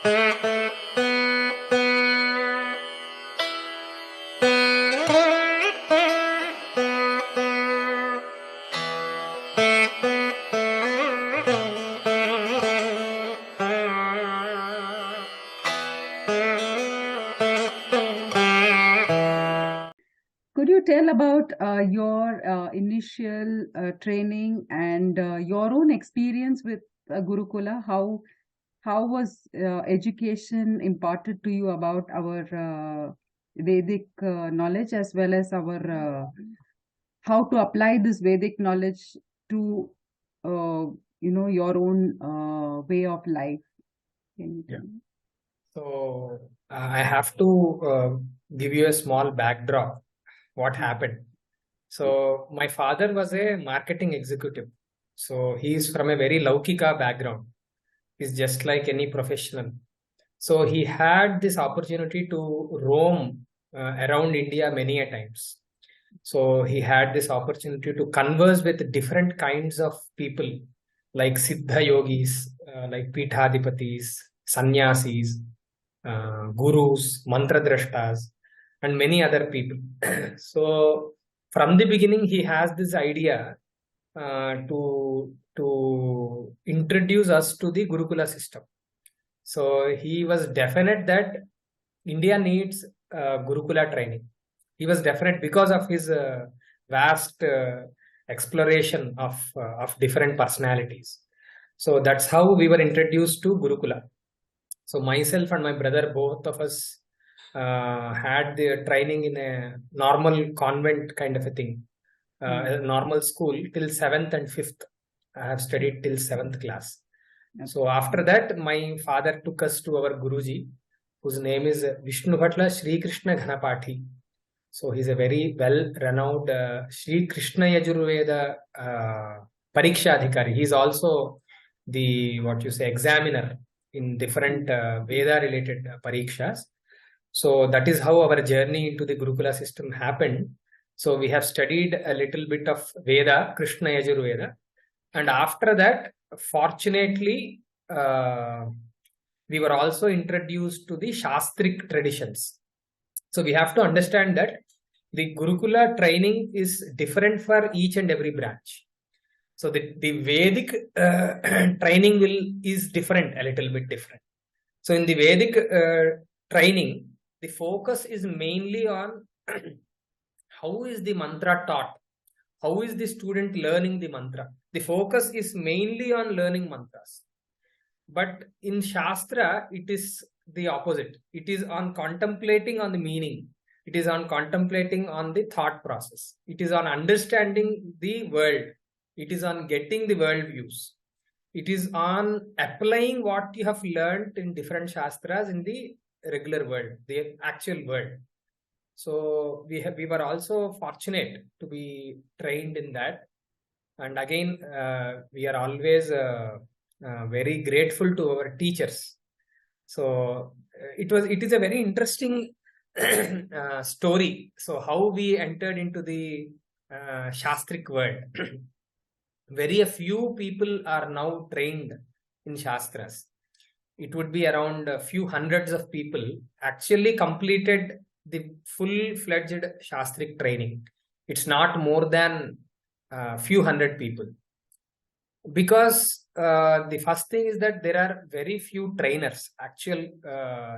Could you tell about your initial training and your own experience with Gurukula? How was education imparted to you about our Vedic knowledge, as well as our how to apply this Vedic knowledge to your own way of life? Can you tell me? So I have to give you a small backdrop. What happened? So my father was a marketing executive. So he is from a very Laukika background. He's just like any professional. So he had this opportunity to roam around India many a times. So he had this opportunity to converse with different kinds of people, like Siddha yogis, like Pithadipatis, sannyasis, gurus, mantradrashtas, and many other people. So from the beginning, he has this idea to introduce us to the Gurukula system. So he was definite that India needs Gurukula training. He was definite because of his vast exploration of different personalities. So that's how we were introduced to Gurukula. So myself and my brother, both of us had the training in a normal convent kind of a thing, a normal school till 7th and 5th. I have studied till 7th class. So after that, my father took us to our Guruji, whose name is Vishnu Bhatla Sri Krishna Ghanapati. So he's a very well-renowned Sri Krishna Yajurveda Pariksha Adhikari. He's also the, examiner in different Veda-related parikshas. So that is how our journey into the Gurukula system happened. So we have studied a little bit of Veda, Krishna Yajurveda. And after that, fortunately, we were also introduced to the shastric traditions. So we have to understand that the Gurukula training is different for each and every branch. So the Vedic training is different, a little bit different. So in the Vedic training, the focus is mainly on how is the mantra taught? How is the student learning the mantra? The focus is mainly on learning mantras. But in Shastra, it is the opposite. It is on contemplating on the meaning. It is on contemplating on the thought process. It is on understanding the world. It is on getting the world views. It is on applying what you have learned in different Shastras in the regular world, the actual world. So we were also fortunate to be trained in that. And again, we are always very grateful to our teachers. So it is a very interesting story. So how we entered into the shastric world. Very a few people are now trained in shastras. It would be around a few hundreds of people actually completed the full-fledged shastric training. It's not more than a few hundred people. Because the first thing is that there are very few trainers. Actual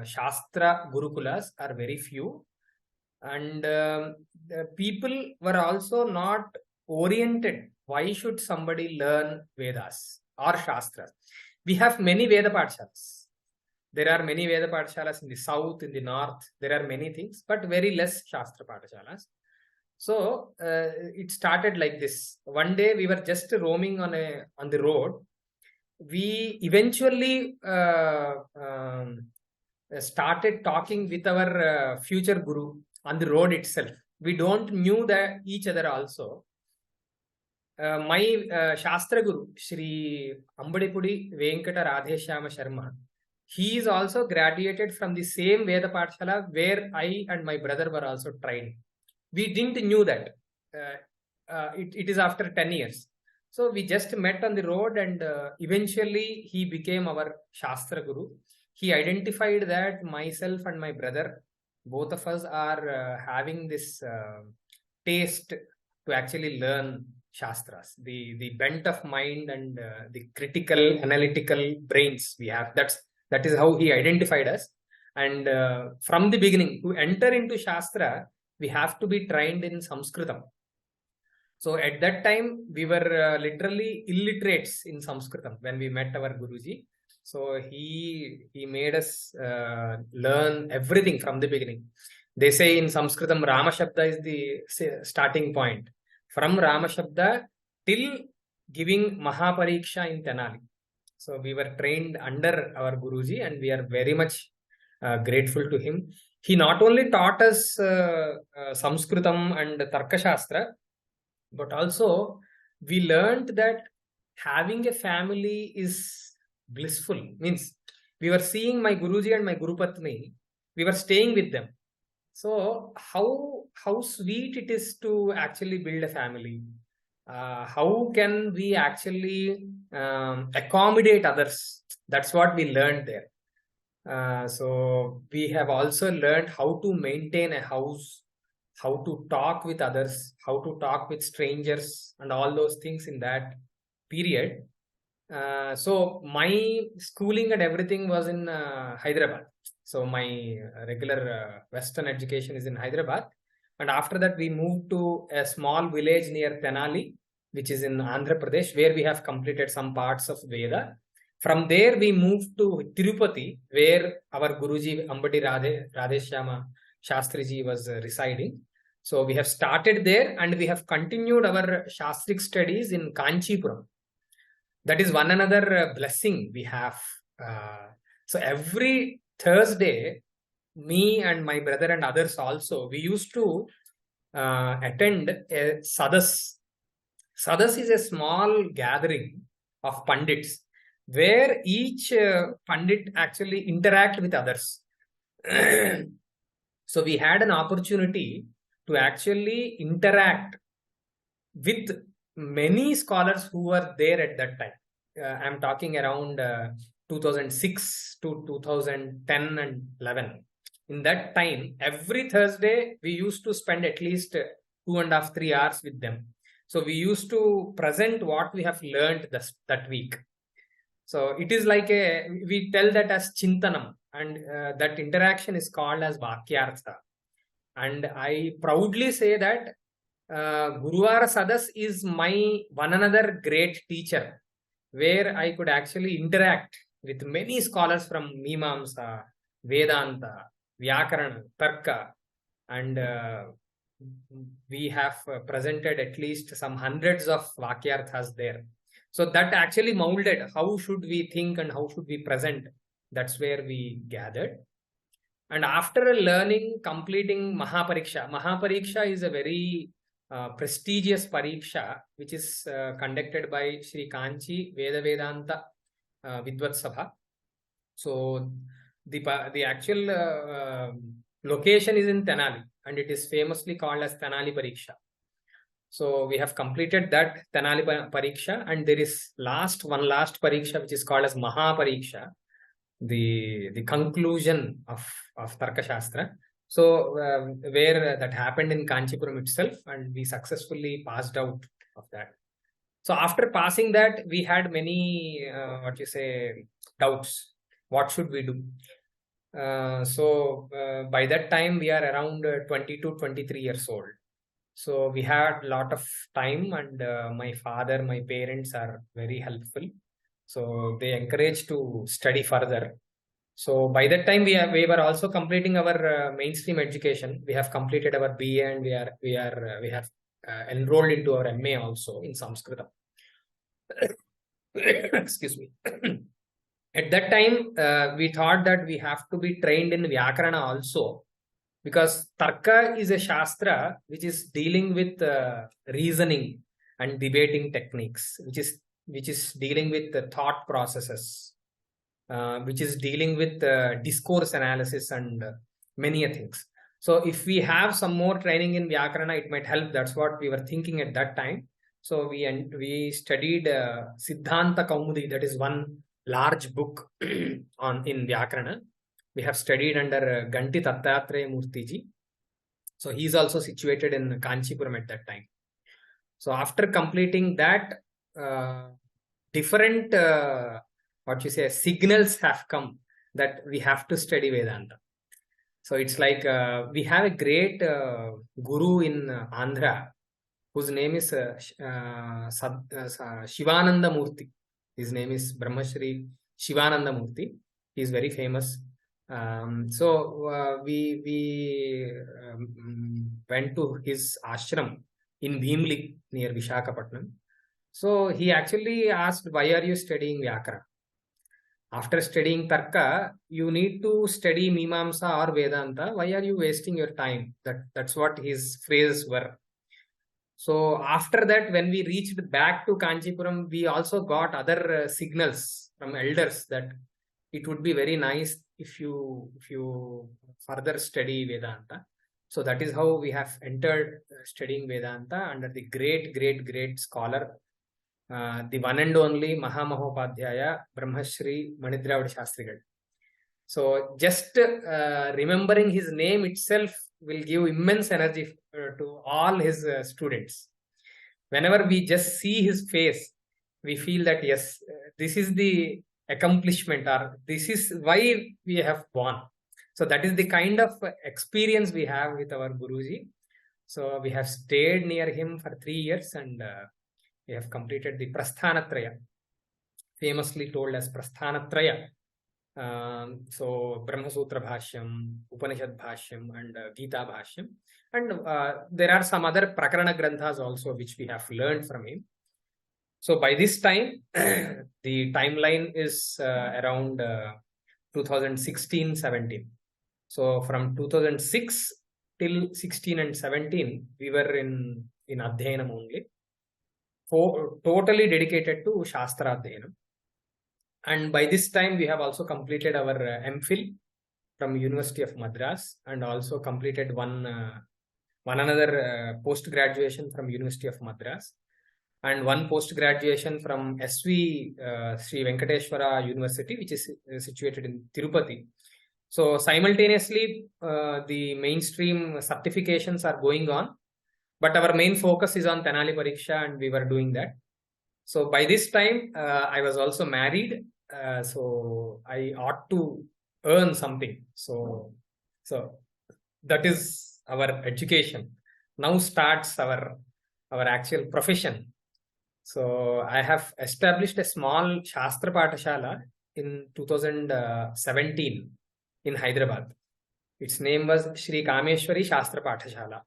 Shastra Gurukulas are very few. And the people were also not oriented. Why should somebody learn Vedas or Shastras? We have many Veda Pathshalas. There are many Veda Pathshalas in the south, in the north. There are many things, but very less Shastra Pathshalas. So it started like this. One day we were just roaming on the road. We eventually started talking with our future guru on the road itself. We don't knew that each other also. My Shastra Guru, Sri Ambadipudi Venkata Radheshyama Sharma, he is also graduated from the same Veda Pathshala where I and my brother were also trained. We didn't knew that. It is after 10 years. So we just met on the road, and eventually he became our Shastra Guru. he identified that myself and my brother, both of us are having this taste to actually learn shastras, the bent of mind and the critical analytical brains we have. That is how he identified us. And from the beginning, to enter into shastra, we have to be trained in Sanskritam. So at that time, we were literally illiterates in Sanskritam when we met our Guruji. So he made us learn everything from the beginning. They say in Sanskritam, Rama Shabda is the starting point. From Rama Shabda till giving Mahapariksha in Tenali. So we were trained under our Guruji, and we are very much grateful to him. He not only taught us Sanskritam and Tarka Shastra, but also we learned that having a family is blissful. Means we were seeing my Guruji and my Guru Patni, we were staying with them. So how sweet it is to actually build a family. How can we actually accommodate others? That's what we learned there. So we have also learned how to maintain a house, how to talk with others, how to talk with strangers, and all those things in that period. So my schooling and everything was in Hyderabad. So my regular Western education is in Hyderabad. And after that, we moved to a small village near Tenali, which is in Andhra Pradesh, where we have completed some parts of Veda. From there, we moved to Tirupati, where our Guruji Ambati Radheshyama Shastriji was residing. So we have started there, and we have continued our shastric studies in Kanchipuram. That is one another blessing we have. So every Thursday, me and my brother and others also, we used to attend a sadas. Sadas is a small gathering of pandits where each pandit actually interact with others. So we had an opportunity to actually interact with many scholars who were there at that time. I'm talking around 2006 to 2010 and 11. In that time, every Thursday, we used to spend at least 2.5 3 hours with them. So we used to present what we have learned that week. So it is like we tell that as Chintanam, and that interaction is called as Vakyartha. And I proudly say that Guruvara Sadas is my one another great teacher, where I could actually interact with many scholars from Mimamsa, Vedanta, Vyakarana, Tarka, and we have presented at least some hundreds of Vakyarthas there. So that actually molded how should we think and how should we present. That's where we gathered. And after learning, completing Mahapariksha is a very prestigious pariksha, which is conducted by Sri Kanchi Vedanta Vidvat Sabha. So the actual location is in Tenali, and it is famously called as Tenali Pariksha. So we have completed that Tenali Pariksha, and there is one last Pariksha which is called as Mahapariksha, the conclusion of Tarka Shastra. So where that happened in Kanchipuram itself, and we successfully passed out of that. So after passing that, we had many doubts. What should we do? So by that time, we are around 22, 23 years old. So we had a lot of time, and my father, my parents are very helpful. So they encouraged to study further. So by that time, we were also completing our mainstream education. We have completed our BA, and we have enrolled into our MA also in Sanskritam. Excuse me. At that time, we thought that we have to be trained in Vyakarana also, because Tarka is a Shastra which is dealing with reasoning and debating techniques, which is dealing with the thought processes, which is dealing with discourse analysis and many things. So if we have some more training in Vyakarana, it might help. That's what we were thinking at that time. So we studied Siddhanta Kaumudi, that is one large book on in Vyakarana. We have studied under Ganti Tattatreya Murti ji. So he is also situated in Kanchipuram at that time. So after completing that, different what you say signals have come that we have to study Vedanta. So it's like we have a great guru in Andhra whose name is Shivananda Murti. His name is Brahmashri Shivananda Murti. He is very famous. So we went to his ashram in Bhimli near Vishakhapatnam. So he actually asked, "Why are you studying Vyakara? After studying Tarka, you need to study Mimamsa or Vedanta. Why are you wasting your time?" That's what his phrases were. So after that, when we reached back to Kanchipuram, we also got other signals from elders that it would be very nice if you further study Vedanta. So that is how we have entered studying Vedanta under the great scholar, the one and only Mahamahopadhyaya Brahmashri Manidravada Shastrigal. So just remembering his name itself will give immense energy to all his students. Whenever we just see his face, we feel that yes, this is the accomplishment, or this is why we have won. So that is the kind of experience we have with our Guruji. So we have stayed near him for 3 years, and we have completed the Prasthanatraya, famously told as Prasthanatraya. So Brahma Sutra Bhashyam, Upanishad Bhashyam, and Gita Bhashyam. And there are some other Prakarana Granthas also which we have learned from him. So by this time, the timeline is around 2016-17. So from 2006 till 16 and 17, we were in Adhyanam only. Totally dedicated to Shastra Adhyanam. And by this time, we have also completed our MPhil from University of Madras, and also completed one another post-graduation from University of Madras, and one post-graduation from SV Sri Venkateshwara University, which is situated in Tirupati. So simultaneously, the mainstream certifications are going on, but our main focus is on Tenali Pariksha, and we were doing that. So by this time, I was also married. So I ought to earn something. So that is our education. Now starts our actual profession. So I have established a small Shastra Pathashala in 2017 in Hyderabad. Its name was Sri Kameswari Shastra Pathashala.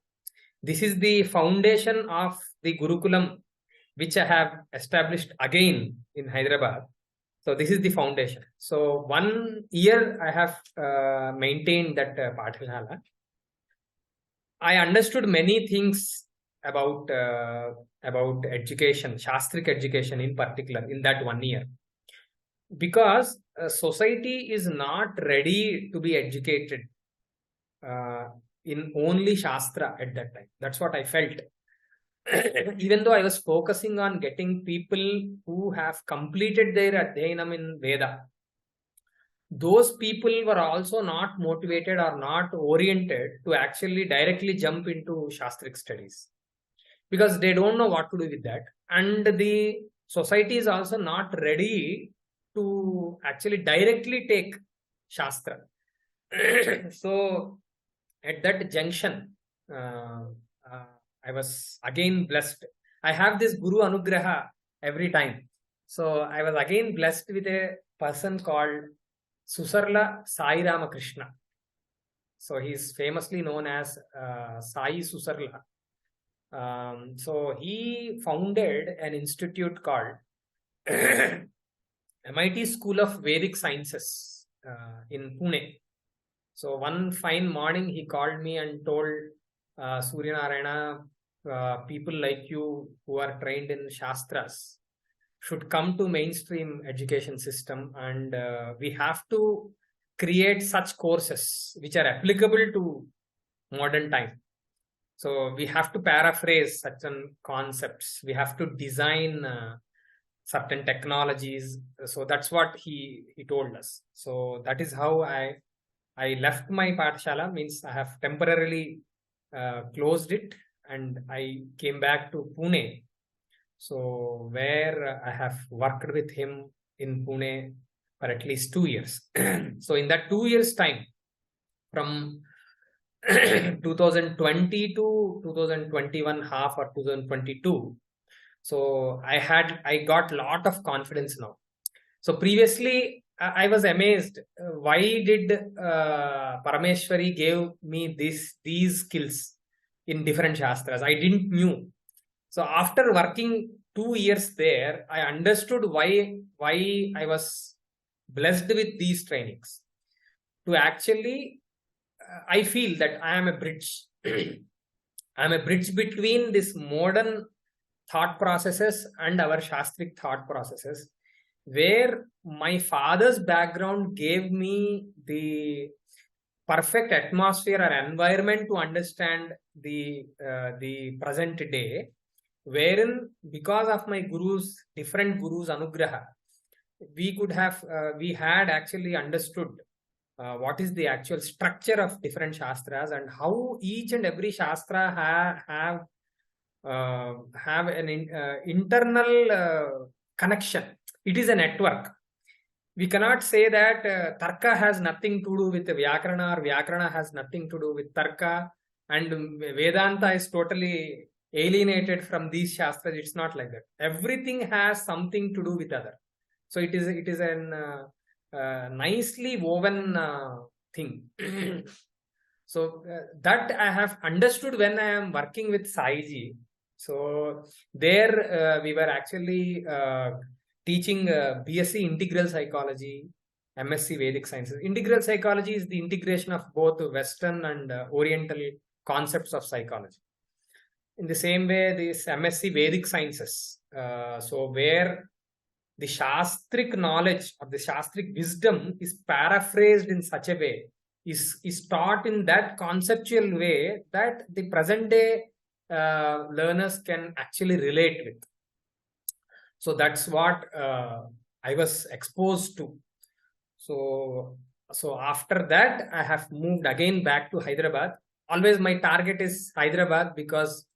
This is the foundation of the Gurukulam which I have established again in Hyderabad. So this is the foundation. So 1 year I have maintained that Pathashala. I understood many things about education, shastric education in particular, in that 1 year, because society is not ready to be educated in only Shastra at that time. That's what I felt. Even though I was focusing on getting people who have completed their Adhyanam in Veda, those people were also not motivated or not oriented to actually directly jump into Shastric studies, because they don't know what to do with that. And the society is also not ready to actually directly take Shastra. So at that junction, I was again blessed. I have this Guru Anugraha every time. So I was again blessed with a person called Susarla Sai Ramakrishna. So he is famously known as Sai Susarla. So he founded an institute called MIT School of Vedic Sciences in Pune. So one fine morning, he called me and told, Suryanarayana, people like you who are trained in Shastras should come to mainstream education system, and we have to create such courses which are applicable to modern time. So we have to paraphrase certain concepts. We have to design certain technologies. So that's what he told us. So that is how I left my Pathshala, means I have temporarily closed it, and I came back to Pune. So where I have worked with him in Pune for at least 2 years. So in that 2 years time, from 2020 to 2021 half or 2022, so I got lot of confidence now. So previously I was amazed, why did Parameshwari gave me these skills in different shastras. I didn't knew. So after working 2 years there, I understood why I was blessed with these trainings. To actually, I feel that I am a bridge. I am a bridge between this modern thought processes and our shastric thought processes, where my father's background gave me the perfect atmosphere or environment to understand the present day, wherein because of my different gurus anugraha, we had actually understood what is the actual structure of different shastras, and how each and every shastra have an internal connection. It is a network. We cannot say that tarka has nothing to do with vyakarana, or vyakarana has nothing to do with tarka, and Vedanta is totally alienated from these shastras. It's not like that. Everything has something to do with other. So it is an nicely woven thing. So that I have understood when I am working with Saiji. So there we were actually teaching BSc Integral Psychology, MSc Vedic Sciences. Integral Psychology is the integration of both Western and Oriental concepts of psychology. In the same way, this MSc Vedic Sciences, so where the shastric knowledge or the shastric wisdom is paraphrased in such a way, is taught in that conceptual way that the present day learners can actually relate with. So that's what I was exposed to. So after that, I have moved again back to Hyderabad. Always my target is Hyderabad, because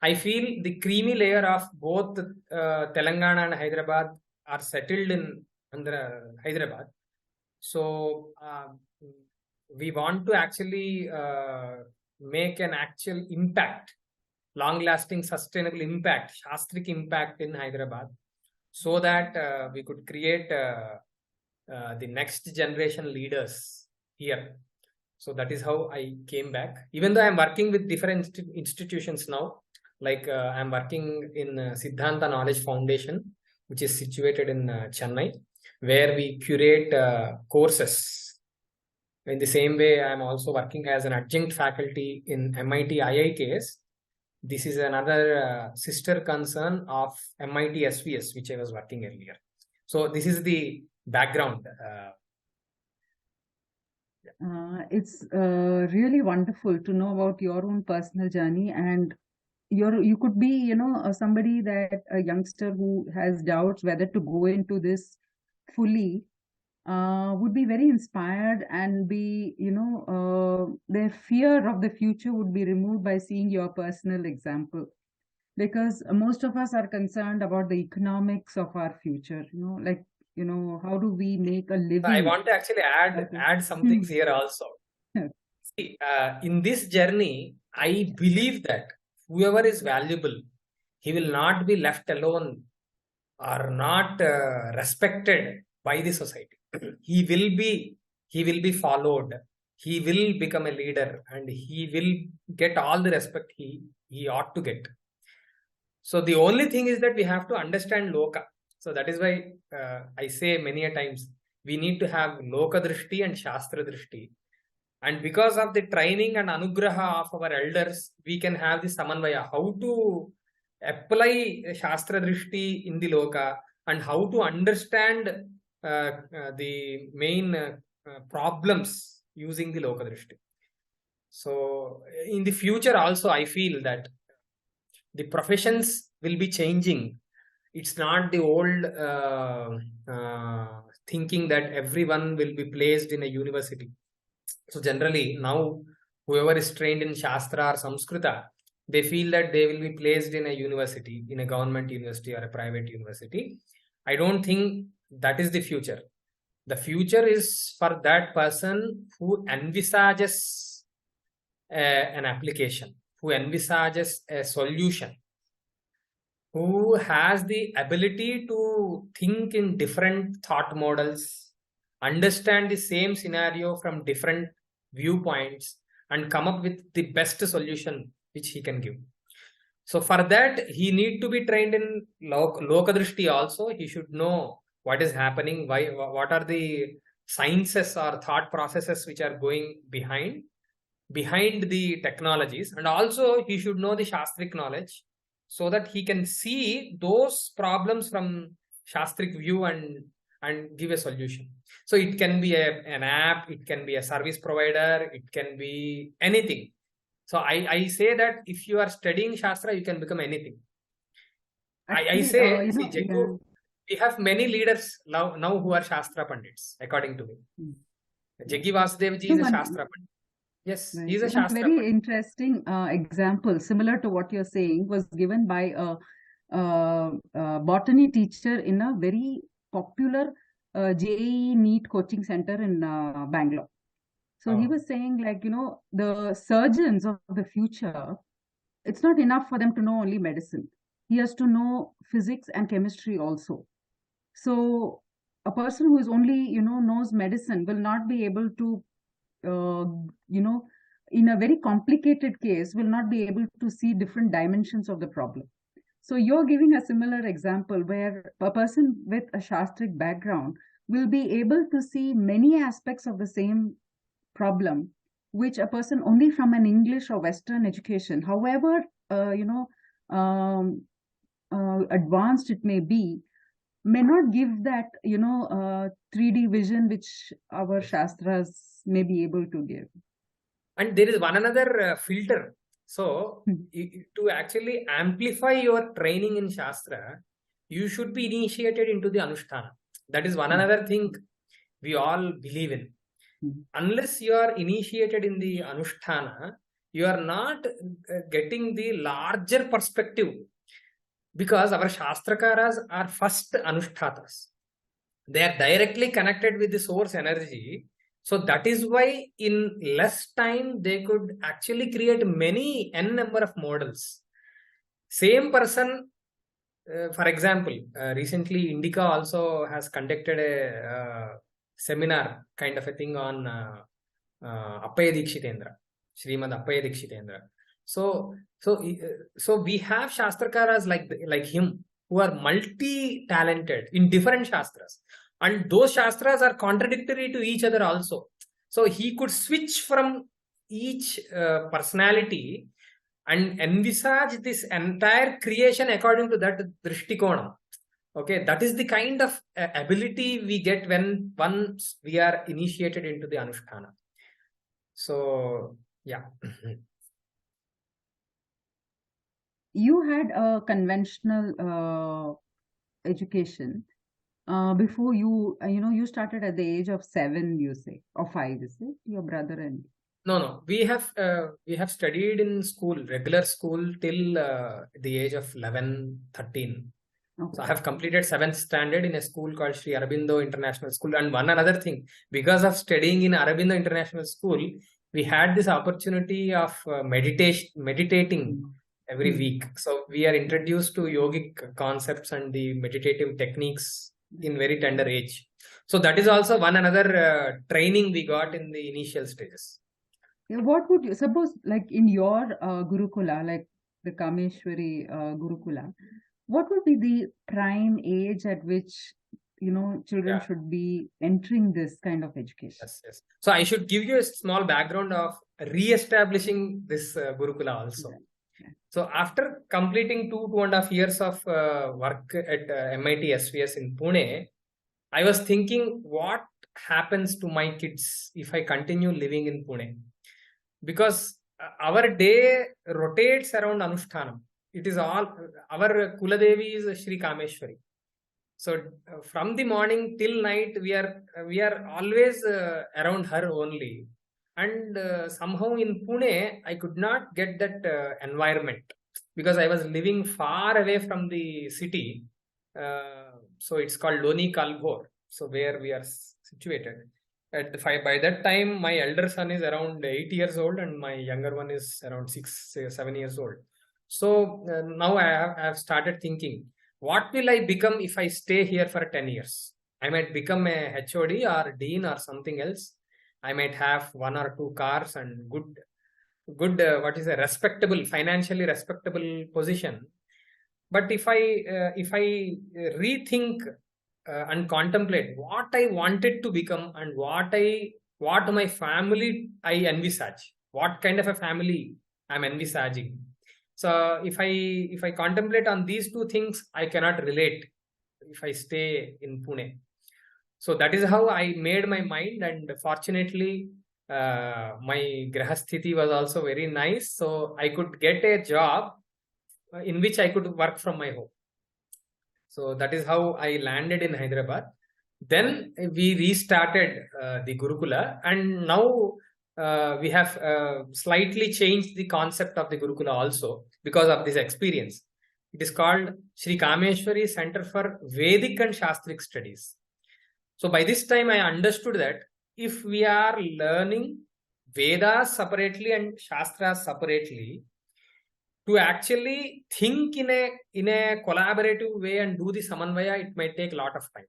I feel the creamy layer of both Telangana and Hyderabad are settled in Hyderabad. So we want to actually make an actual impact, long-lasting, sustainable impact, shastric impact in Hyderabad, so that we could create the next generation leaders here. So that is how I came back. Even though I'm working with different institutions now, like I'm working in Siddhanta Knowledge Foundation, which is situated in Chennai, where we curate courses. In the same way, I'm also working as an adjunct faculty in MIT IIKS. This is another sister concern of MIT SVS, which I was working earlier. So this is the background. It's really wonderful to know about your own personal journey, and you could be, somebody, that a youngster who has doubts whether to go into this fully, would be very inspired, and be, their fear of the future would be removed by seeing your personal example. Because most of us are concerned about the economics of our future, like, how do we make a living? I want to actually add some things here also. See, in this journey, I believe that whoever is valuable, he will not be left alone or not respected by the society. He will be followed. He will become a leader, and he will get all the respect he ought to get. So the only thing is that we have to understand loka. So that is why I say many a times, we need to have loka drishti and shastra drishti. And because of the training and anugraha of our elders, we can have the samanvaya, how to apply shastra drishti in the loka, and how to understand the main problems using the loka drishti. So in the future also, I feel that the professions will be changing. It's not the old thinking that everyone will be placed in a university. So generally now, whoever is trained in Shastra or Samskrita, they feel that they will be placed in a university, in a government university or a private university. I don't think that is the future. The future is for that person who envisages an application, who envisages a solution, who has the ability to think in different thought models, understand the same scenario from different viewpoints, and come up with the best solution which he can give. So for that, he need to be trained in Lokadrishti also. He should know what is happening, why, what are the sciences or thought processes which are going behind the technologies, and also he should know the shastric knowledge so that he can see those problems from shastric view and give a solution. So it can be an app, it can be a service provider, it can be anything. So I say that if you are studying shastra, you can become anything. I Actually, say, see, yeah. we have many leaders now who are shastra pandits, according to me. Mm. Jaggi Vasudev ji No, is a one, shastra pandit. Yes, he right. is a One shastra very pandit. interesting example, similar to what you're saying, was given by a botany teacher in a very popular JEE NEET coaching center in Bangalore. So he Oh. was saying, like, the surgeons of the future, it's not enough for them to know only medicine. He has to know physics and chemistry also. So a person who is only, knows medicine will not be able to, uh, you know, in a very complicated case, will not be able to see different dimensions of the problem. So you're giving a similar example where a person with a shastric background will be able to see many aspects of the same problem, which a person only from an English or Western education, however, um, advanced it may not give that 3D vision which our Yes. shastras may be able to give. And there is one another filter. So to actually amplify your training in Shastra, you should be initiated into the Anushtana. That is one another thing we all believe in. Unless you are initiated in the Anushtana, you are not getting the larger perspective, because our Shastrakaras are first Anushtatas. They are directly connected with the source energy. So that is why in less time they could actually create many n number of models. Same person, for example, recently Indica also has conducted a seminar kind of a thing on Appaya Dikshitendra, Srimad Appaya Dikshitendra. So we have Shastrakaras like him who are multi-talented in different Shastras. And those Shastras are contradictory to each other also. So he could switch from each personality and envisage this entire creation according to that drishtikona. Okay, that is the kind of ability we get when once we are initiated into the Anushtana. So, yeah. You had a conventional education before you started at the age of 7, you say, or 5, is it? Your brother and No. We have studied in school, regular school till the age of 11, 13. So I okay. have completed 7th standard in a school called Sri Aurobindo International School. And one another thing, because of studying in Aurobindo International School, we had this opportunity of meditating every Mm. week. So we are introduced to yogic concepts and the meditative techniques in very tender age. So that is also one another training we got in the initial stages. Yeah, what would you suppose, like in your Gurukula, like the Kameswari Gurukula, what would be the prime age at which children Yeah. should be entering this kind of education? Yes. So I should give you a small background of re-establishing this Gurukula also. Yeah. Yeah. So after completing 2.5 years of work at MIT SVS in Pune, I was thinking what happens to my kids if I continue living in Pune? Because our day rotates around Anushtanam. it is all, our Kuladevi is Sri Kameswari. So from the morning till night, we are always around her only. And somehow in Pune, I could not get that environment because I was living far away from the city. So it's called Loni Kalbor. So where we are situated. By that time, my elder son is around 8 years old, and my younger one is around 7 years old. So now I have started thinking, what will I become if I stay here for 10 years? I might become a HOD or dean or something else. I might have one or two cars and good what is a respectable, financially respectable position. But if I rethink and contemplate what I wanted to become and what my family I envisage, what kind of a family I'm envisaging. So if I contemplate on these two things, I cannot relate if I stay in Pune. So that is how I made my mind, and fortunately, my grahasthiti was also very nice. So I could get a job in which I could work from my home. So that is how I landed in Hyderabad. Then we restarted the Gurukula, and now we have slightly changed the concept of the Gurukula also because of this experience. It is called Sri Kameswari Center for Vedic and Shastric Studies. So by this time, I understood that if we are learning Vedas separately and Shastras separately, to actually think in a collaborative way and do the samanvaya, it might take a lot of time.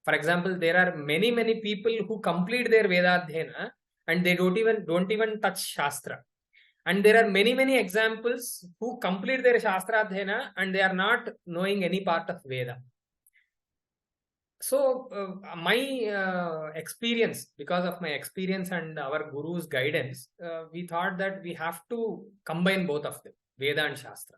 For example, there are many people who complete their Vedadhyana and they don't even touch Shastra. And there are many examples who complete their Shastra Adhyana and they are not knowing any part of Veda. So my experience, because of my experience and our guru's guidance, we thought that we have to combine both of them, Veda and Shastra.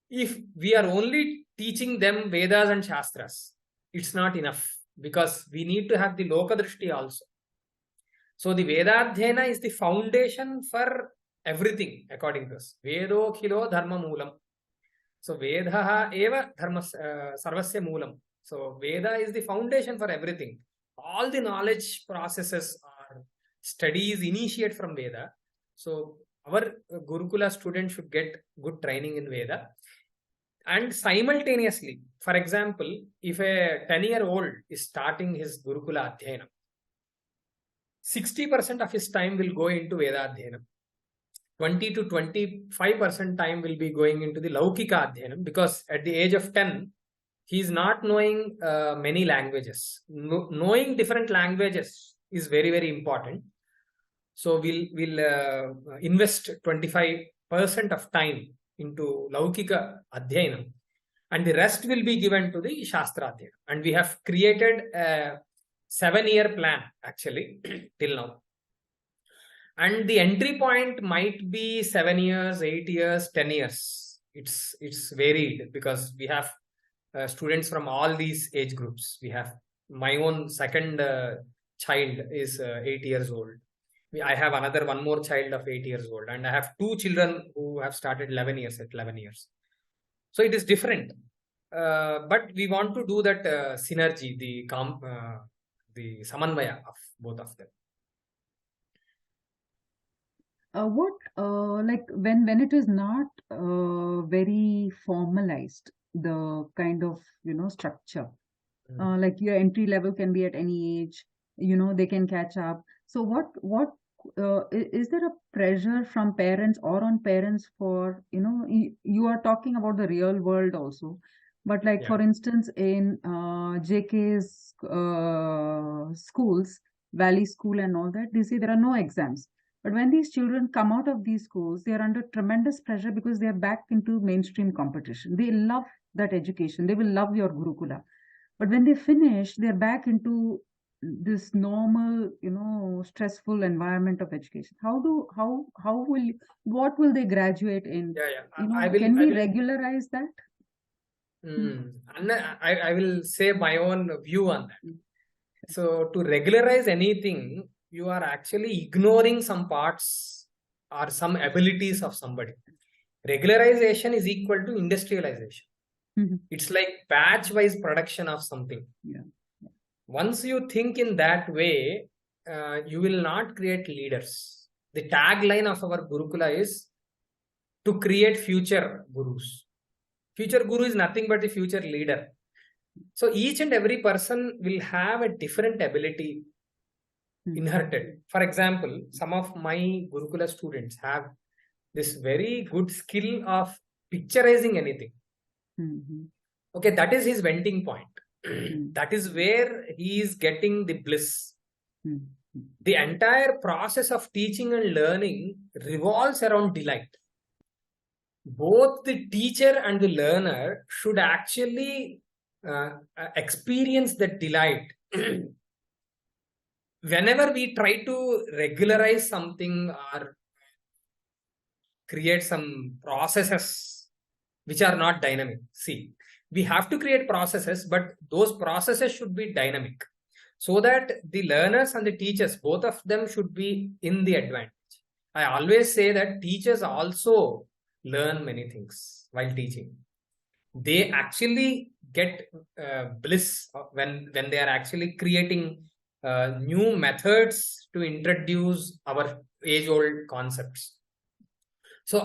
If we are only teaching them Vedas and Shastras, it's not enough because we need to have the Lokadrishti also. So the Vedadhyana is the foundation for everything according to us. Vedo khilo dharma moolam. So Vedaha eva dharma sarvasya moolam. So Veda is the foundation for everything. All the knowledge processes or studies initiate from Veda. So our Gurukula students should get good training in Veda. And simultaneously, for example, if a 10-year-old is starting his Gurukula Adhyana, 60% of his time will go into Veda Adhyana. 20 to 25% time will be going into the Laukika Adhyanam, because at the age of 10, he is not knowing many languages. Knowing different languages is very important. So we'll invest 25% of time into Laukika Adhyanam, and the rest will be given to the Shastra Adhyanam. And we have created a 7-year plan actually till now. And the entry point might be 7 years, 8 years, 10 years. It's varied because we have students from all these age groups. We have my own second child is 8 years old. I have one more child of 8 years old, and I have 2 children who have started 11 years at 11 years. So it is different, but we want to do that synergy, the samanvaya of both of them. Like when it is not very formalized, the kind of structure, like your entry level can be at any age, they can catch up. So what is there a pressure from parents or on parents for, you are talking about the real world also, but like for instance in JK's schools, Valley School and all that, they say there are no exams. But when these children come out of these schools, they are under tremendous pressure because they are back into mainstream competition. They love that education. They will love your Gurukula. But when they finish, they're back into this normal, stressful environment of education. What will they graduate in? Can we regularize that? And I will say my own view on that. So to regularize anything, you are actually ignoring some parts or some abilities of somebody. Regularization is equal to industrialization. Mhm. It's like batch-wise production of something. Yeah. Once you think in that way, you will not create leaders. The tagline of our Gurukula is to create future gurus. Future guru is nothing but the future leader. So each and every person will have a different ability inherited. For example, some of my Gurukula students have this very good skill of picturizing anything. Mhm. Okay, that is his venting point. Mm. That is where he is getting the bliss. Mm. The entire process of teaching and learning revolves around delight. Both the teacher and the learner should actually experience that delight. Whenever we try to regularize something or create some processes which are not dynamic, see, we have to create processes, but those processes should be dynamic so that the learners and the teachers, both of them, should be in the advantage. I always say that teachers also learn many things while teaching. They actually get bliss when they are actually creating new methods to introduce our age old concepts. So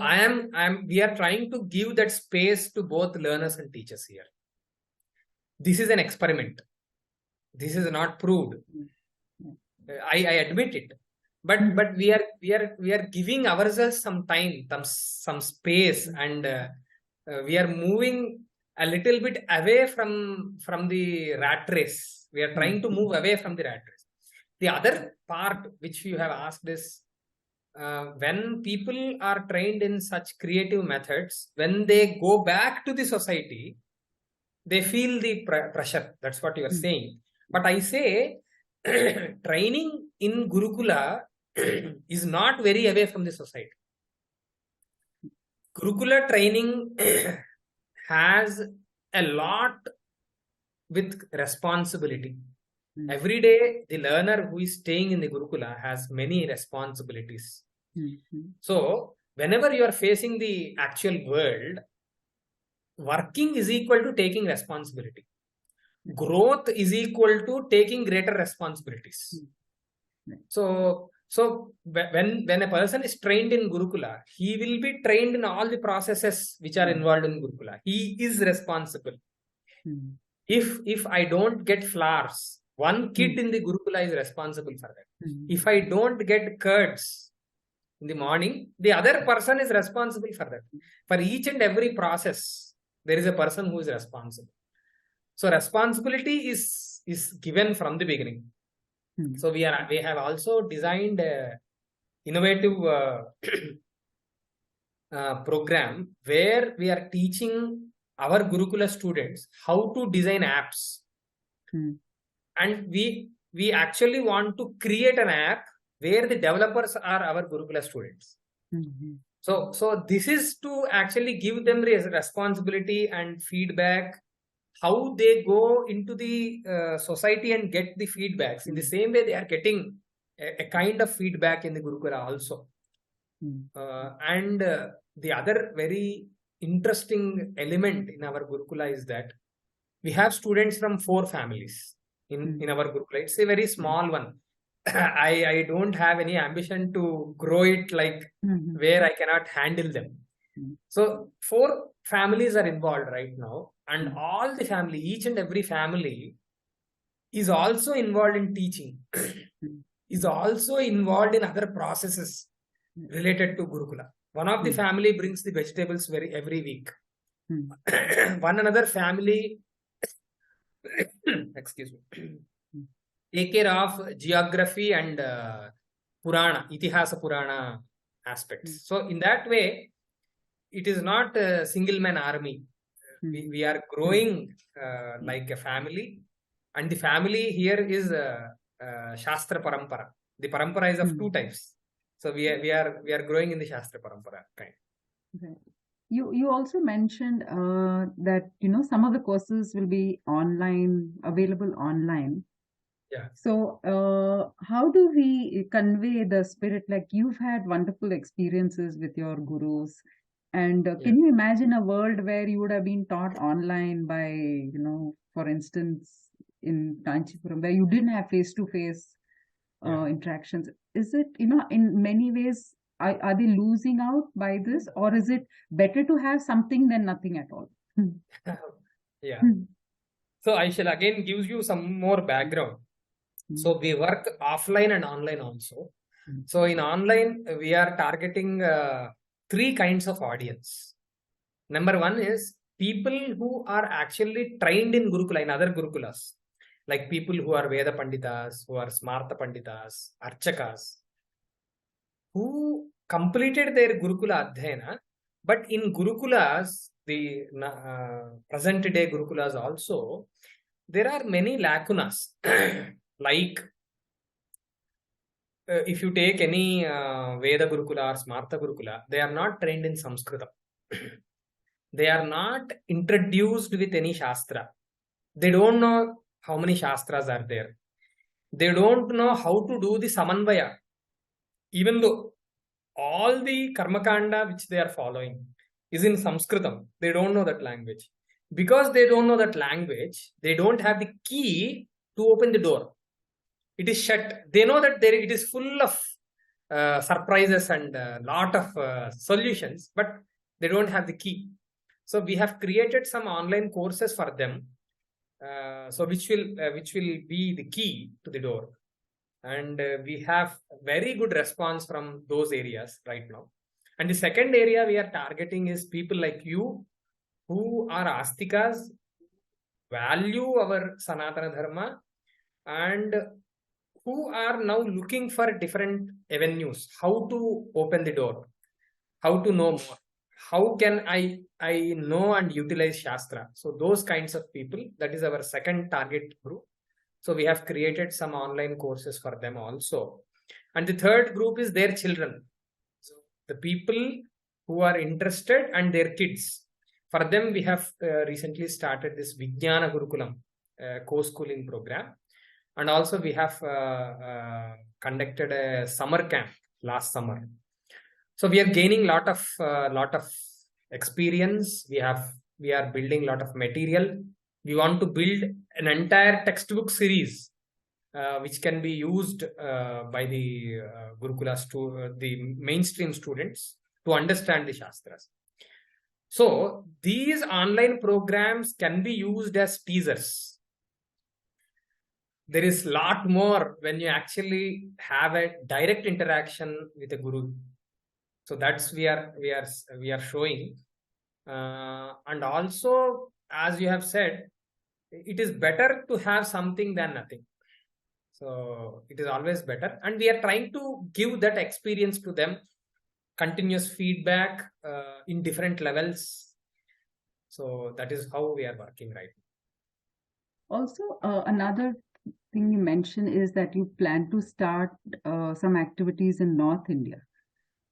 we are trying to give that space to both learners and teachers here. This is an experiment. This is not proved. I admit it. But we are giving ourselves some time, some space, and we are moving a little bit away from the rat race. We are trying to move away from the rat race. The other part which you have asked is, when people are trained in such creative methods, when they go back to the society, they feel the pressure. That's what you are saying. But I say, training in Gurukula is not very away from the society. Gurukula training has a lot with responsibility. Every day, the learner who is staying in the Gurukula has many responsibilities. So, whenever you are facing the actual world, working is equal to taking responsibility. Growth is equal to taking greater responsibilities. So when a person is trained in Gurukula, he will be trained in all the processes which are involved in Gurukula. He is responsible. If I don't get flowers, one kid in the Gurukula is responsible for that. If I don't get curds in the morning, the other person is responsible for that. For each and every process, there is a person who is responsible. So responsibility is given from the beginning. So we have also designed a innovative program where we are teaching our Gurukula students how to design apps. And we actually want to create an app where the developers are our Gurukula students. So this is to actually give them responsibility and feedback, how they go into the society and get the feedbacks. In the same way, they are getting a kind of feedback in the Gurukula also. And the other very interesting element in our Gurukula is that we have students from 4 families in our Gurukula. It's a very small one. I don't have any ambition to grow it like where I cannot handle them. So 4 families are involved right now, and all the family, each and every family is also involved in teaching, is also involved in other processes related to Gurukula. One of the family brings the vegetables every week. One another family, excuse me, take care of geography and Purana, Itihasa Purana aspects. So in that way, it is not a single man army. We are growing like a family, and the family here is Shastra Parampara. The Parampara is of 2 types. So we are growing in the Shastra Parampara kind. Okay. You also mentioned that some of the courses will be available online. Yeah. So how do we convey the spirit? Like, you've had wonderful experiences with your gurus, And Yeah. can you imagine a world where you would have been taught online by, for instance, in Kanchipuram, where you didn't have face-to-face Yeah. interactions? Is it, in many ways, are they losing out by this, or is it better to have something than nothing at all? Yeah. So I shall again give you some more background. So we work offline and online also. So in online, we are targeting three kinds of audience. Number one is people who are actually trained in Gurukula, in other Gurukulas, like people who are Veda Panditas, who are Smarta Panditas, Archakas, who completed their Gurukula Adhyayana, but in Gurukulas, the present day Gurukulas also, there are many lacunas. Like if you take any Veda Gurukula or Smarta Gurukula, they are not trained in Sanskritam. They are not introduced with any Shastra. They don't know how many Shastras are there. They don't know how to do the Samanvaya. Even though all the Karmakanda which they are following is in Sanskritam, they don't know that language. Because they don't know that language, they don't have the key to open the door. It is shut. They know that there it is full of surprises and a lot of solutions, but they don't have the key. So we have created some online courses for them, so which will be the key to the door, and we have very good response from those areas right now. And the second area we are targeting is people like you who are astikas, value our Sanatana Dharma, and who are now looking for different avenues, how to open the door, how to know more, how can I know and utilize Shastra. So those kinds of people, that is our second target group. So we have created some online courses for them also. And the third group is their children. So the people who are interested and their kids. For them, we have recently started this Vijnana Gurukulam co-schooling program. And also we have conducted a summer camp last summer. So we are gaining lot of experience. We are building lot of material. We want to build an entire textbook series which can be used by the the mainstream students to understand the Shastras. So these online programs can be used as teasers. There is lot more when you actually have a direct interaction with a guru. So that's we are showing, and also as you have said, it is better to have something than nothing. So it is always better, and we are trying to give that experience to them, continuous feedback in different levels. So that is how we are working right now. Also, another thing you mentioned is that you plan to start some activities in North India.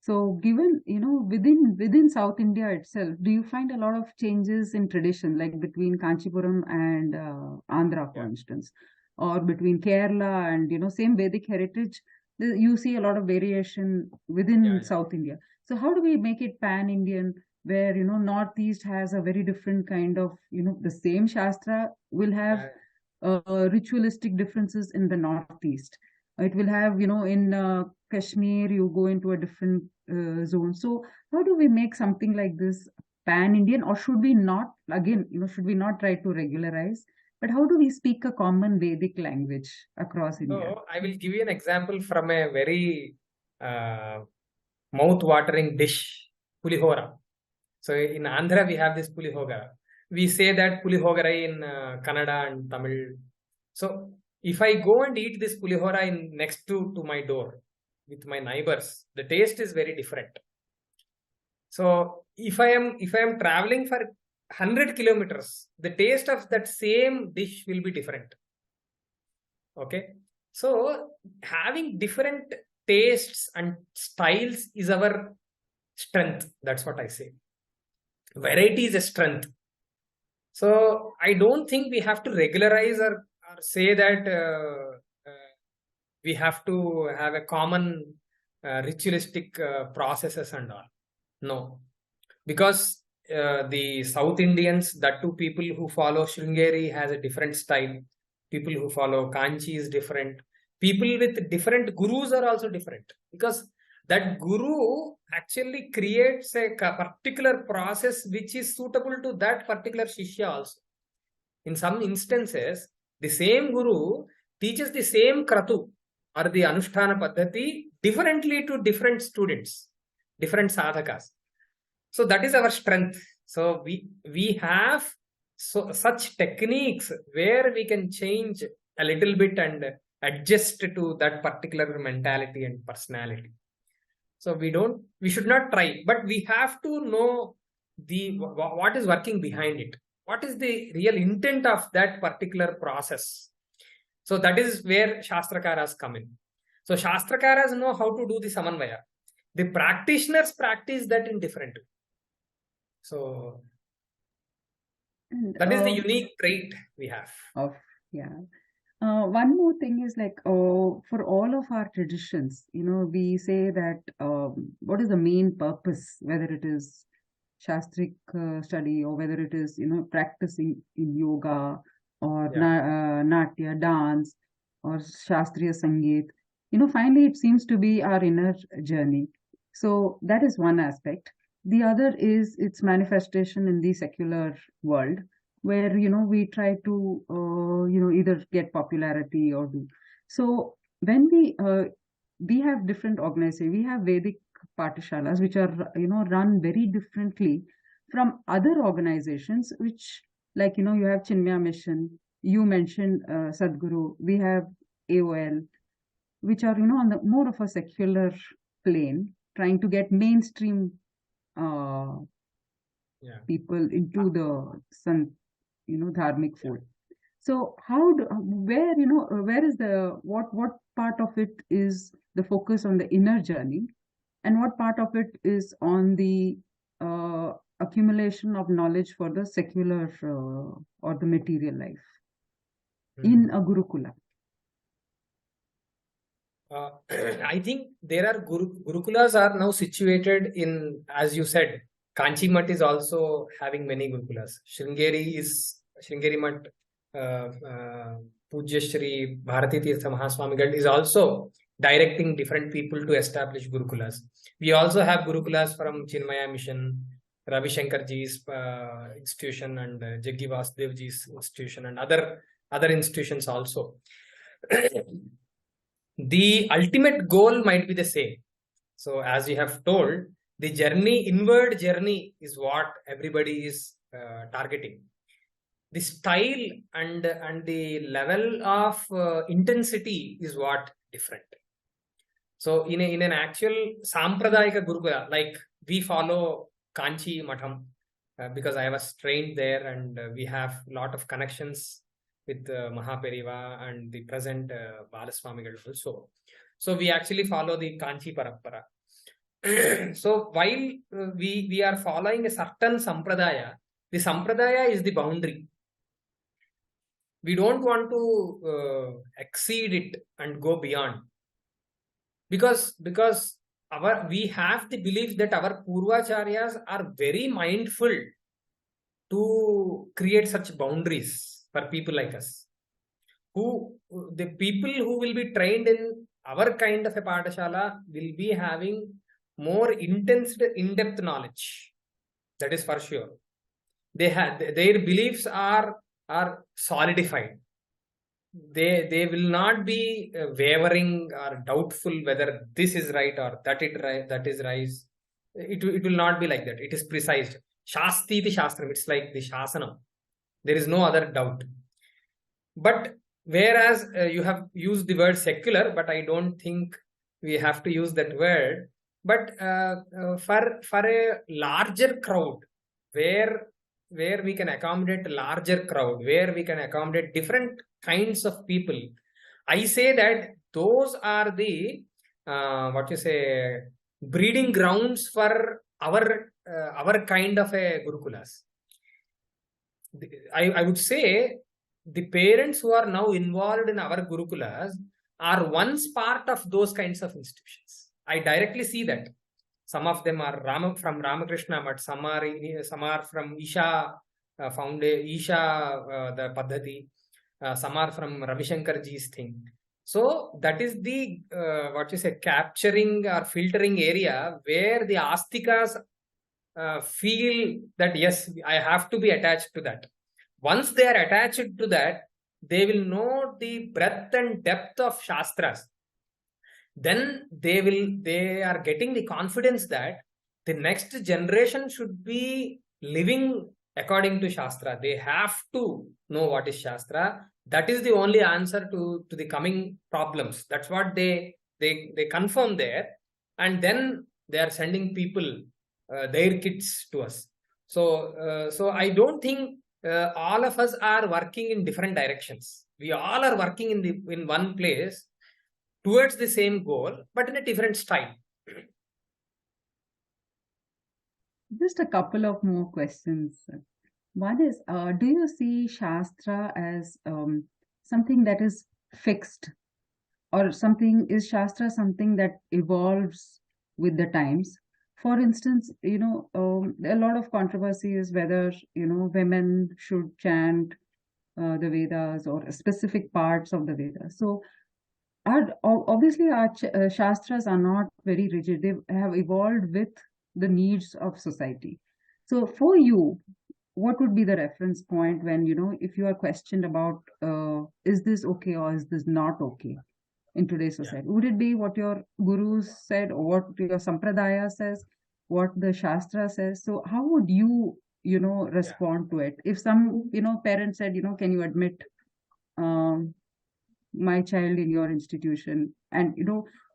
So, given within South India itself, do you find a lot of changes in tradition, like between Kanchipuram and Andhra, for Yeah. instance, or between Kerala and same Vedic heritage? You see a lot of variation within Yeah, South India. So, how do we make it pan-Indian, where Northeast has a very different kind of the same Shastra will have ritualistic differences in the Northeast. It will have, in Kashmir, you go into a different zone. So, how do we make something like this pan-Indian, or should we not, again, should we not try to regularize? But how do we speak a common Vedic language across India? So I will give you an example from a very uh, mouth-watering dish, pulihora. So in Andhra, we have this pulihogara. We say that pulihogara in Kannada and Tamil. So if I go and eat this pulihora in next to my door with my neighbors, the taste is very different. So if I am traveling for 100 kilometers, the taste of that same dish will be different. Okay. So having different tastes and styles is our strength. That's what I say. Variety is a strength. So I don't think we have to regularize or say that we have to have a common ritualistic processes and all. No. because the South Indians, that too, people who follow Sringeri has a different style. People who follow Kanchi is different. People with different gurus are also different, because that guru actually creates a particular process which is suitable to that particular shishya also. In some instances, the same guru teaches the same kratu or the anushtana paddhati differently to different students, different sadhakas. So that is our strength. So we have such techniques where we can change a little bit and adjust to that particular mentality and personality. So we should not try, but we have to know what is working behind it. What is the real intent of that particular process? So that is where Shastrakaras come in. So Shastrakaras know how to do the Samanvaya. The practitioners practice that in different way. So And that is the unique trait we have. yeah. One more thing is like, for all of our traditions, we say that what is the main purpose, whether it is shastric study or whether it is, practicing in yoga or Yeah. natya, dance or shastriya sangeet. Finally, it seems to be our inner journey. So that is one aspect. The other is its manifestation in the secular world, where we try to either get popularity or do. So when we have different organizations, we have Vedic patishalas which are run very differently from other organizations, which, like, you have Chinmaya Mission, you mentioned Sadhguru, we have AOL, which are on the more of a secular plane, trying to get mainstream uh, people into the dharmic fold. So where is what part of it is the focus on the inner journey, and what part of it is on the accumulation of knowledge for the secular or the material life in a gurukula? I think there are gurukulas are now situated in, as you said, Kanchi Mat is also having many gurukulas. Sringeri Mat, Pujya Shri Bharati Tirtha Mahaswamigal is also directing different people to establish gurukulas. We also have gurukulas from Chinmaya Mission, Ravi Shankar Ji's institution, and Jaggi Vasudev Ji's institution, and other institutions also. The ultimate goal might be the same. So as you have told, the inward journey is what everybody is targeting. The style and the level of intensity is what different. So in an actual Sampradayika Gurukula, like we follow Kanchi Matham, because I was trained there, and we have a lot of connections with Mahaperiva and the present Balaswamigal also. So we actually follow the Kanchi Parampara. So while we are following a certain Sampradaya, the Sampradaya is the boundary. We don't want to exceed it and go beyond. Because we have the belief that our Purvacharyas are very mindful to create such boundaries for people like us. The people who will be trained in our kind of a Patashala will be having more intense, in-depth knowledge. That is for sure. Their beliefs are solidified. They will not be wavering or doubtful whether this is right or that is right. It will not be like that. It is precise. Shasti the Shastram. It's like the Shasanam. There is no other doubt. But whereas you have used the word secular, but I don't think we have to use that word. But for a larger crowd, where we can accommodate a larger crowd, where we can accommodate different kinds of people, I say that those are the breeding grounds for our kind of a gurukulas. I would say the parents who are now involved in our gurukulas are once part of those kinds of institutions. I directly see that. Some of them are from Ramakrishna, but some are from Isha the Paddhati. Some are from Ravi Shankar Ji's thing. So that is the what you say, capturing or filtering area where the astikas feel that yes, I have to be attached to that. Once they are attached to that, they will know the breadth and depth of shastras. Then they are getting the confidence that the next generation should be living according to shastra. They have to know what is shastra. That is the only answer to the coming problems. That's what they confirm there, and then they are sending people their kids to us. So I don't think all of us are working in different directions. We all are working in one place towards the same goal, but in a different style. Just a couple of more questions. One is, do you see Shastra as something that is fixed, or is Shastra something that evolves with the times? For instance, a lot of controversy is whether, women should chant the Vedas or specific parts of the Vedas. So, obviously, our Shastras are not very rigid. They have evolved with the needs of society. So, for you, what would be the reference point when, if you are questioned about is this okay or is this not okay in today's society? Would it be what your gurus said, or what your sampradaya says, what the shastra says? So how would you respond to it if some parent said, can you admit my child in your institution, and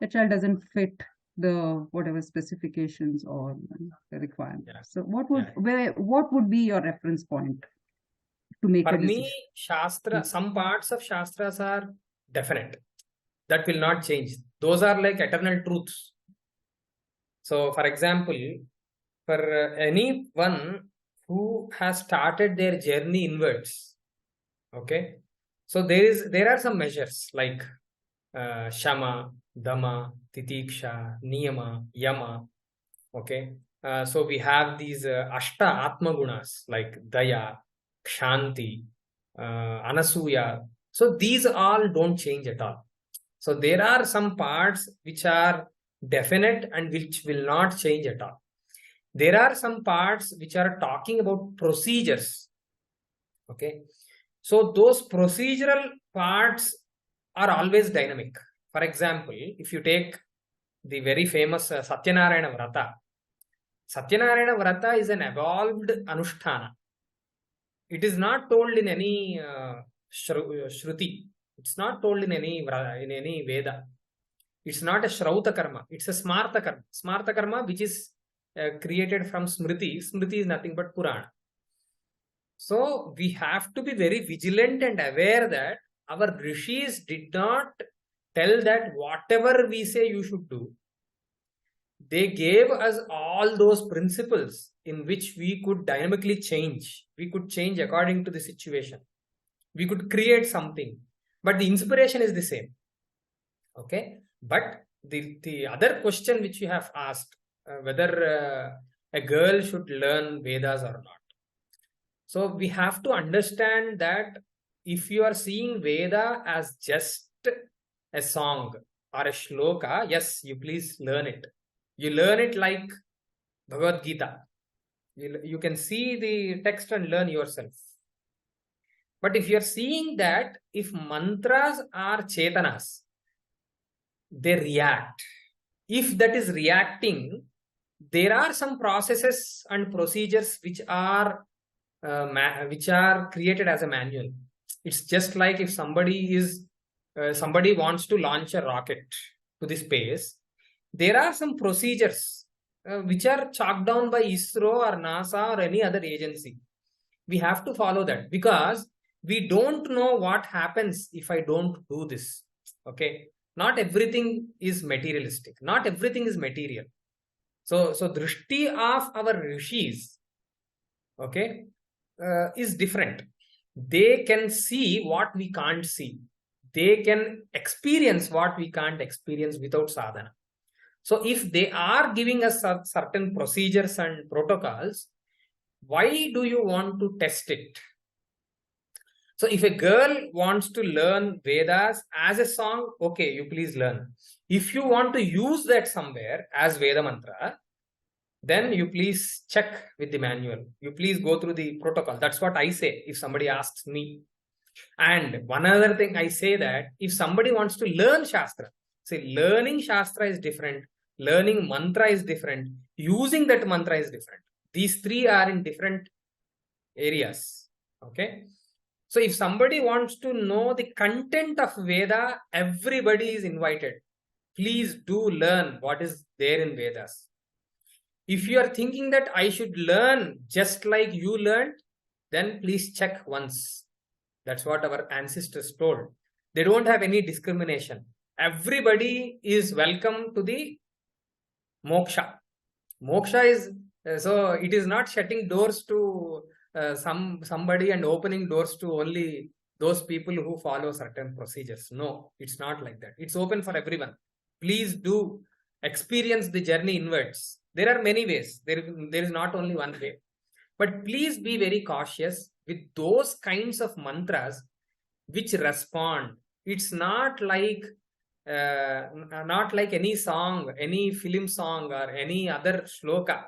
the child doesn't fit the whatever specifications or the requirements? So what would be your reference point to make For a decision? me, shastra, some parts of shastras are definite. That will not change. Those are like eternal truths. So, for example, for anyone who has started their journey inwards, okay, so there are some measures like shama, dama, titiksha, niyama, yama. Okay, so we have these ashta atma gunas like daya, kshanti, anasuya. So these all don't change at all. So there are some parts which are definite and which will not change at all. There are some parts which are talking about procedures. Okay, so those procedural parts are always dynamic. For example, if you take the very famous Satyanarayana Vrata, Satyanarayana Vrata is an evolved Anushtana. It is not told in any Shruti. It's not told in any Veda. It's not a Shrauta Karma. It's a Smarta Karma. Smarta Karma, which is created from Smriti. Smriti is nothing but Purana. So we have to be very vigilant and aware that our rishis did not tell that whatever we say you should do. They gave us all those principles in which we could dynamically change. We could change according to the situation. We could create something, but the inspiration is the same. Okay, but the other question which you have asked, whether a girl should learn Vedas or not. So we have to understand that if you are seeing Veda as just a song or a shloka, yes, you please learn it. You learn it like Bhagavad Gita. You can see the text and learn yourself. But if you're seeing that if mantras are chetanas, they react. If that is reacting, there are some processes and procedures which are created as a manual. It's just like if somebody wants to launch a rocket to the space, there are some procedures which are chalked down by ISRO or NASA or any other agency. We have to follow that because we don't know what happens if I don't do this. Okay, not everything is materialistic. Not everything is material. So drishti of our rishis, okay, is different. They can see what we can't see. They can experience what we can't experience without sadhana. So if they are giving us certain procedures and protocols, why do you want to test it? So if a girl wants to learn Vedas as a song, okay, you please learn. If you want to use that somewhere as Veda mantra, then you please check with the manual. You please go through the protocol. That's what I say if somebody asks me. And one other thing I say that if somebody wants to learn Shastra, say learning Shastra is different, learning mantra is different, using that mantra is different. These three are in different areas. Okay. So if somebody wants to know the content of Veda, everybody is invited. Please do learn what is there in Vedas. If you are thinking that I should learn just like you learned, then please check once. That's what our ancestors told. They don't have any discrimination. Everybody is welcome to the moksha. Moksha is so it is not shutting doors to somebody and opening doors to only those people who follow certain procedures. No, it's not like that. It's open for everyone. Please do experience the journey inwards. There are many ways. There is not only one way. But please be very cautious with those kinds of mantras which respond. It's not like any song, any film song or any other shloka.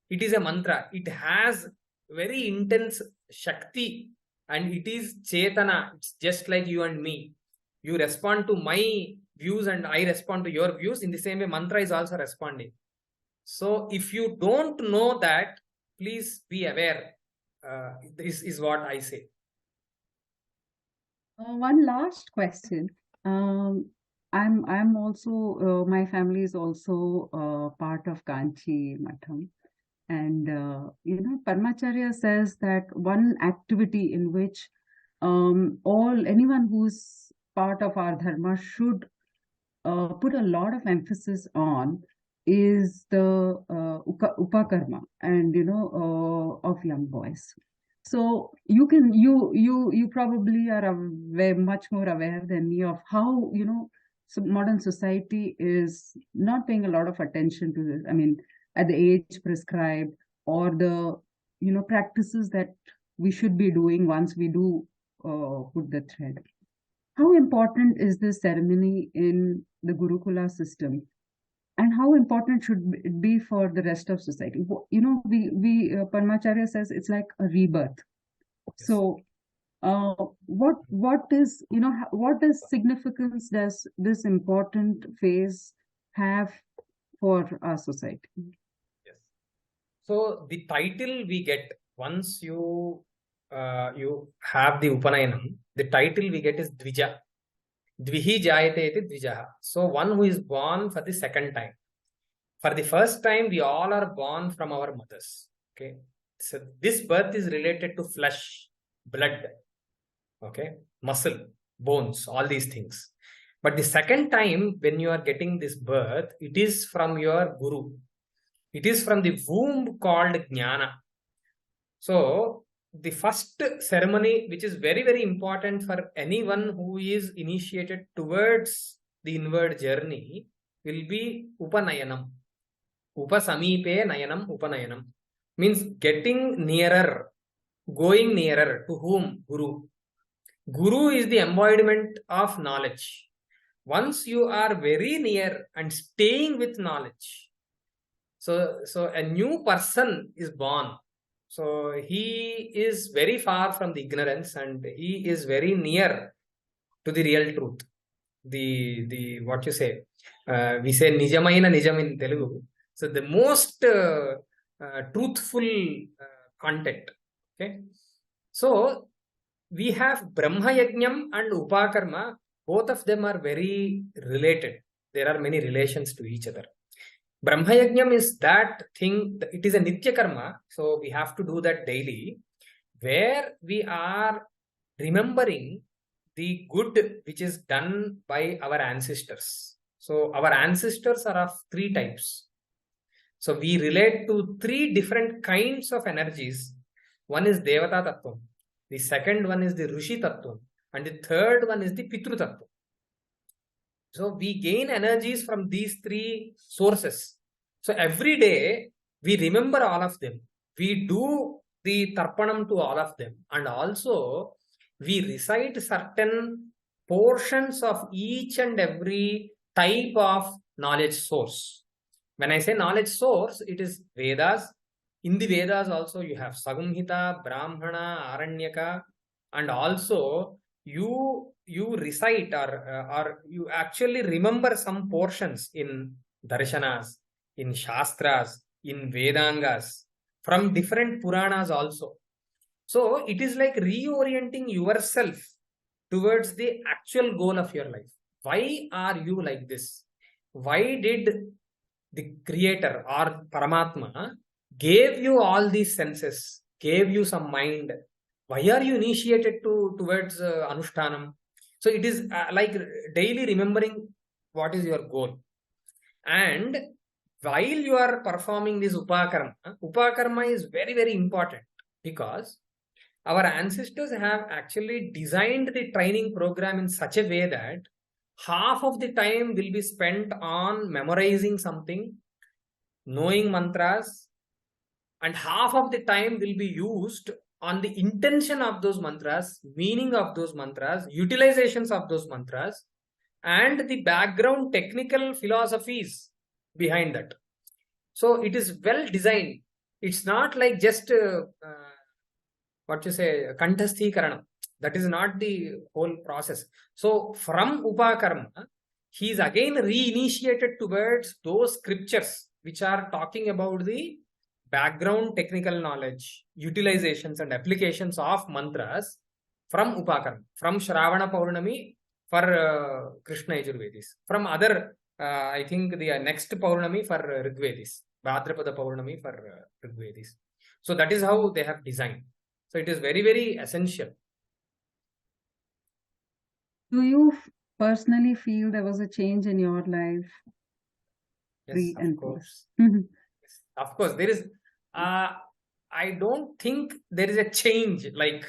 It is a mantra. It has very intense shakti and it is chetana. It's just like you and me. You respond to my views and I respond to your views. In the same way, mantra is also responding. So if you don't know that, please be aware. This is what I say. One last question. I'm also my family is also part of Kanchi Matham, and Parmacharya says that one activity in which anyone who's part of our dharma should put a lot of emphasis on is the upakarma and of young boys. So you probably are much more aware than me of how so modern society is not paying a lot of attention to this. I mean, at the age prescribed or the practices that we should be doing once we do put the thread. How important is this ceremony in the Gurukula system? And how important should it be for the rest of society? Parmacharya says it's like a rebirth. Yes. So, what is what does significance does this important phase have for our society? Yes. So the title we get once you have the Upanayanam, the title we get is Dvija. Dvihi jayate iti Dvijaha. So one who is born for the second time. For the first time, we all are born from our mothers. Okay. So this birth is related to flesh, blood, okay, muscle, bones, all these things. But the second time, when you are getting this birth, it is from your guru. It is from the womb called Jnana. So the first ceremony, which is very, very important for anyone who is initiated towards the inward journey, will be Upanayanam. Upasamipe Nayanam Upanayanam. Means getting nearer, going nearer to whom? Guru. Guru is the embodiment of knowledge. Once you are very near and staying with knowledge, so a new person is born. So he is very far from the ignorance and he is very near to the real truth. The what you say, we say Nijamaina Nijam in Telugu. So the most truthful content. Okay. So we have Brahma Yajnam and Upakarma. Both of them are very related. There are many relations to each other. Brahma Yajnam is that thing, it is a Nitya Karma. So we have to do that daily, where we are remembering the good which is done by our ancestors. So our ancestors are of three types. So we relate to three different kinds of energies. One is Devata Tattvam. The second one is the Rishi Tattvam. And the third one is the Pitru Tattvam. So we gain energies from these three sources. So every day we remember all of them. We do the tarpanam to all of them, and also we recite certain portions of each and every type of knowledge source. When I say knowledge source, it is Vedas. In the Vedas also you have Sagamhita, Brahmana, Aranyaka, and also you recite or you actually remember some portions in darshanas, in shastras, in Vedangas, from different Puranas also. So it is like reorienting yourself towards the actual goal of your life. Why are you like this? Why did the creator or Paramatma gave you all these senses, gave you some mind? Why are you initiated towards Anushtanam? So it is like daily remembering what is your goal. And while you are performing this Upakarma is very, very important, because our ancestors have actually designed the training program in such a way that half of the time will be spent on memorizing something, knowing mantras, and half of the time will be used on the intention of those mantras, meaning of those mantras, utilizations of those mantras, and the background technical philosophies behind that. So it is well designed. It's not like just what you say, kantasthikaranam. That is not the whole process. So from Upakarma, he is again reinitiated towards those scriptures which are talking about the background technical knowledge, utilizations and applications of mantras from Upakarma, from Shravana Paurnami for Krishna Yajurvedis, from other, I think the next Paurnami for Rigvedis, Bhadrapada Paurnami for Rigvedis. So that is how they have designed. So it is very, very essential. Do you personally feel there was a change in your life? Yes, of And course. post? Yes, of course, there is. I don't think there is a change, like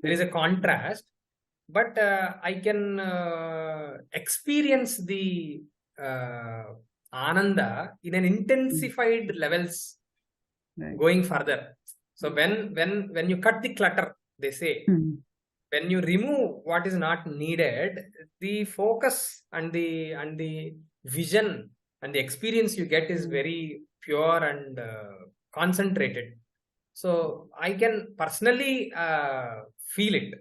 there is a contrast, but I can experience the ananda in an intensified levels Right. going further. So when you cut the clutter, they say, when you remove what is not needed, the focus and the vision and the experience you get is very pure and concentrated. So I can personally feel it,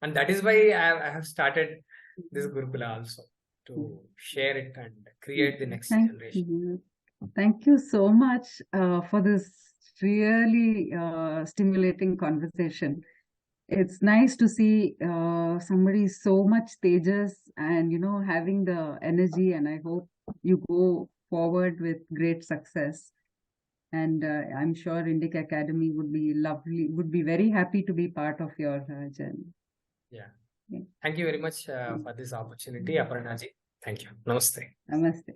and that is why I have started this Gurukula also, to share it and create the next generation. Thank you so much for this really stimulating conversation. It's nice to see somebody so much stages and having the energy, and I hope you go forward with great success. And I'm sure Indic Academy would be lovely, would be very happy to be part of your journey. Yeah. Thank you very much for this opportunity, Aparna ji. Thank you. Namaste. Namaste.